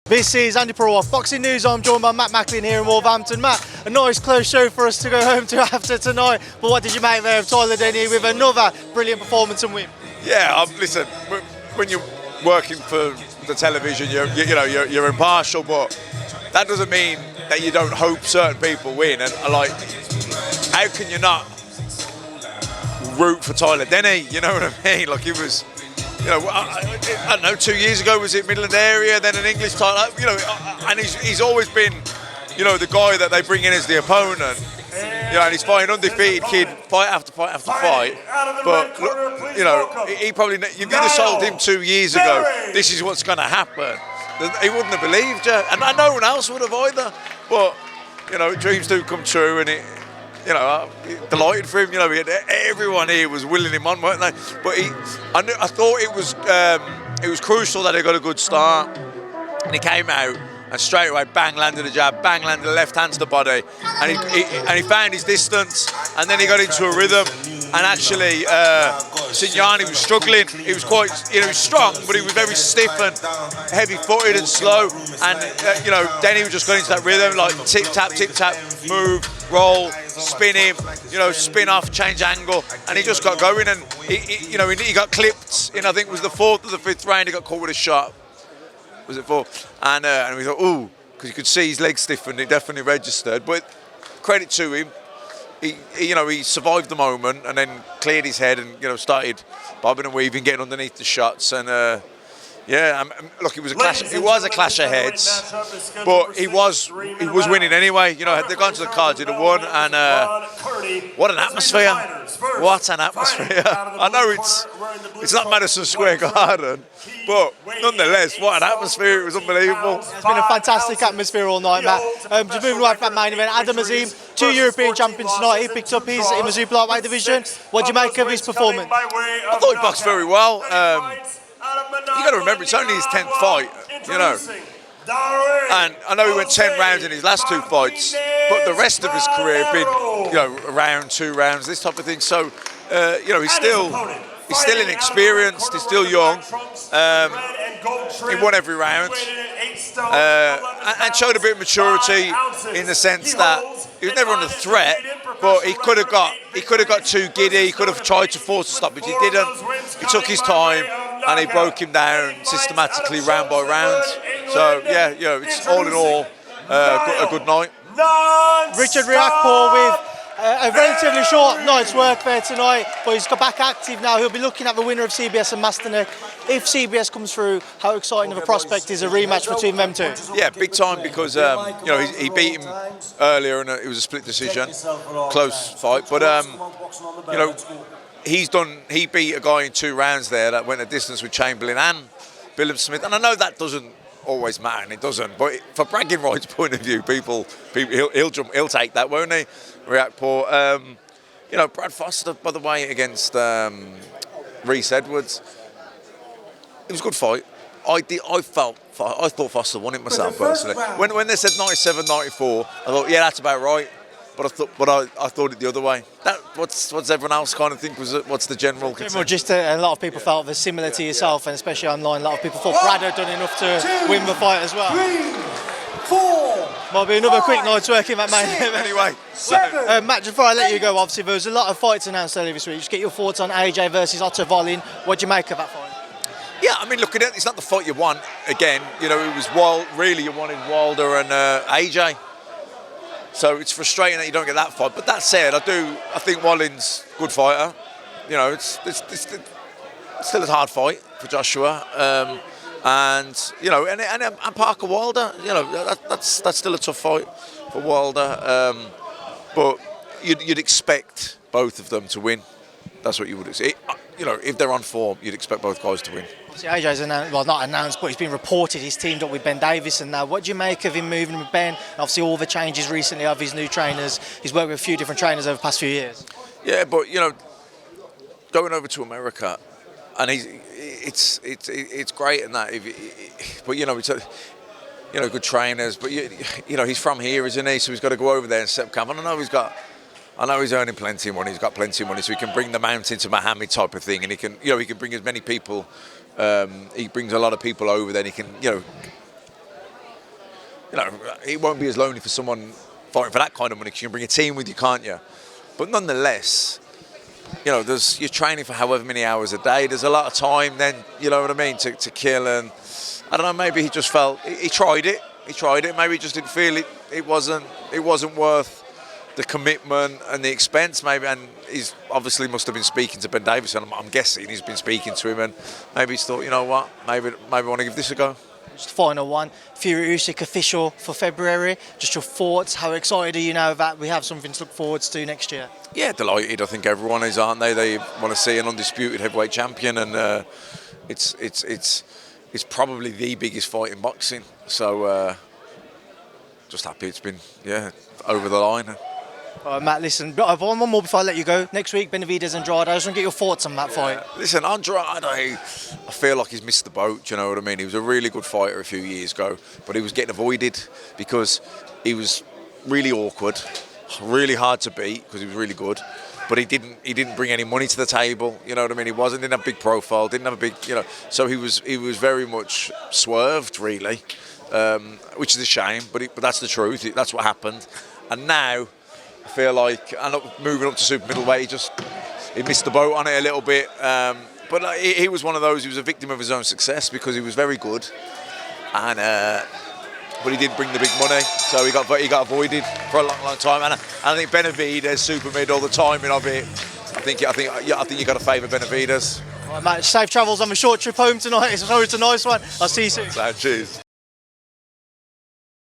This is Andi Purewal, Boxing News. I'm joined by Macklin here in Wolverhampton. Matt, a nice close show for us to go home to after tonight. But what did you make there of Tyler Denny with another brilliant performance and win? Yeah, listen, when you're working for the television, you're impartial, but that doesn't mean that you don't hope certain people win. And like, how can you not root for Tyler Denny? You know what I mean? Like, it was. You know, I don't know, 2 years ago was it Midland area, then an English title, you know, and he's always been, you know, the guy that they bring in as the opponent. You know, and he's fighting undefeated kid, fight after fight after fight. But, look, you know, he probably, if you'd have sold him 2 years ago, this is what's going to happen, he wouldn't have believed you. And no one else would have either. But, you know, dreams do come true, and you know, delighted for him. You know, everyone here was willing him on, weren't they? But I thought it was crucial that he got a good start, and he came out and straight away, bang, landed a jab, bang, landed a left hand to the body, and he found his distance, and then he got into a rhythm. And actually, Signani was struggling. He was quite, you know, strong, but he was very stiff and heavy-footed and slow. And you know, Denny was just going into that rhythm, like tip tap, move, roll, spin him, you know, spin off, change angle, and he just got going. And he got clipped in, I think it was the 4th or the 5th round. He got caught with a shot. Was it 4? And we thought, ooh, because you could see his legs stiffened. It definitely registered. But credit to him. He survived the moment and then cleared his head and, you know, started bobbing and weaving, getting underneath the shots. And look, it was a clash of heads, but he was winning anyway. You know, had they gone to the cards, he'd have won. And what an atmosphere! What an atmosphere! I know it's not Madison Square Garden, but nonetheless, what an atmosphere! It was unbelievable. It's been a fantastic atmosphere all night, Matt. Just moving away from that main event, Azim, 2 European champions tonight. He picked up his in the super lightweight division. What do you make of his performance? I thought he boxed very well. You got to remember, it's only his 10th fight, you know. And I know he went 10 rounds in his last 2 fights, but the rest of his career had been, you know, a round, 2 rounds, this type of thing. So, you know, he's still inexperienced, he's still young. He won every round and showed a bit of maturity in the sense that he was never under threat, but he could have got too giddy. He could have tried to force a stoppage. He didn't. He took his time and he broke him down systematically round by round. So yeah, you know, it's all in all a good night. Richard Riakporhe with a relatively short night's work there tonight, but he's got back active now. He'll be looking at the winner of CBS and Masterneck. If CBS comes through, how exciting of a prospect is a rematch between them two? Yeah, big time, because you know, he beat him earlier and it was a split decision, close fight. But you know, he beat a guy in 2 rounds there that went a distance with Chamberlain and Billam-Smith, and I know that doesn't always matter, and it doesn't. But for bragging rights point of view, he'll take that, won't he? Riakporhe. You know, Brad Foster, by the way, against Reese Edwards. It was a good fight. I thought Foster won it myself personally. When they said 97-94, I thought, yeah, that's about right. But I thought it the other way. What's everyone else kind of think what's the general consensus? Just a lot of people felt they're similar to yourself, and especially online, a lot of people thought Brad had done enough to win the fight as well. 3, 4. Might be another quick night's work in that main event. Anyway, Matt, just before I let you go, obviously there was a lot of fights announced earlier this week. Just get your thoughts on AJ versus Joshua-Wallin. What do you make of that fight? Yeah, I mean, look at it. It's not the fight you want. Again, you know, it was really you wanted Wilder and AJ. So it's frustrating that you don't get that fight. But that said, I think Wallin's a good fighter. You know, it's still a hard fight for Joshua. And you know, and Parker Wilder. You know, that's still a tough fight for Wilder. But you'd expect both of them to win. That's what you would expect. You know, if they're on form, you'd expect both guys to win. Obviously, AJ's announced, well, not announced, but he's been reported he's teamed up with Ben Davison now. What do you make of him moving with Ben? And obviously, all the changes recently of his new trainers. He's worked with a few different trainers over the past few years. Yeah, but you know, going over to America, and it's great in that. But you know, good trainers. But you know, he's from here, isn't he? So he's got to go over there and set up camp. And I know he's earning plenty of money. He's got plenty of money, so he can bring the mountain to Miami type of thing, and he can bring as many people. He brings a lot of people over. Then he can, you know, you know, it won't be as lonely for someone fighting for that kind of money because you can bring a team with you, can't you? But nonetheless, you know, you're training for however many hours a day. There's a lot of time then, you know what I mean, to kill. And I don't know, maybe he just felt he tried it. Maybe he just didn't feel it wasn't worth the commitment and the expense. Maybe, and he's obviously must have been speaking to Ben Davison. I'm guessing he's been speaking to him, and maybe he's thought, you know what, maybe I want to give this a go. Just final one, Fury-Usyk official for February. Just your thoughts, how excited are you now that we have something to look forward to next year? Yeah, delighted. I think everyone is, aren't they? They want to see an undisputed heavyweight champion, and it's probably the biggest fight in boxing. So just happy it's been over the line. Matt, listen, I've one more before I let you go. Next week, Benavidez and Andrade. I just want to get your thoughts on that fight. Listen, Andrade, I feel like he's missed the boat, do you know what I mean? He was a really good fighter a few years ago, but he was getting avoided because he was really awkward, really hard to beat because he was really good, but he didn't bring any money to the table, you know what I mean? He didn't have a big profile, didn't have a big, you know, so he was very much swerved, really, which is a shame, but that's the truth. That's what happened. And now I feel like, moving up to super middleweight, he missed the boat on it a little bit. But he was one of those. He was a victim of his own success because he was very good, and but he didn't bring the big money, so he got avoided for a long time. And I think Benavidez, super mid, all the timing of it. I think you got to favour Benavidez. All right, Matt, safe travels on the short trip home tonight. It's a nice one. I'll see you soon. So, cheers.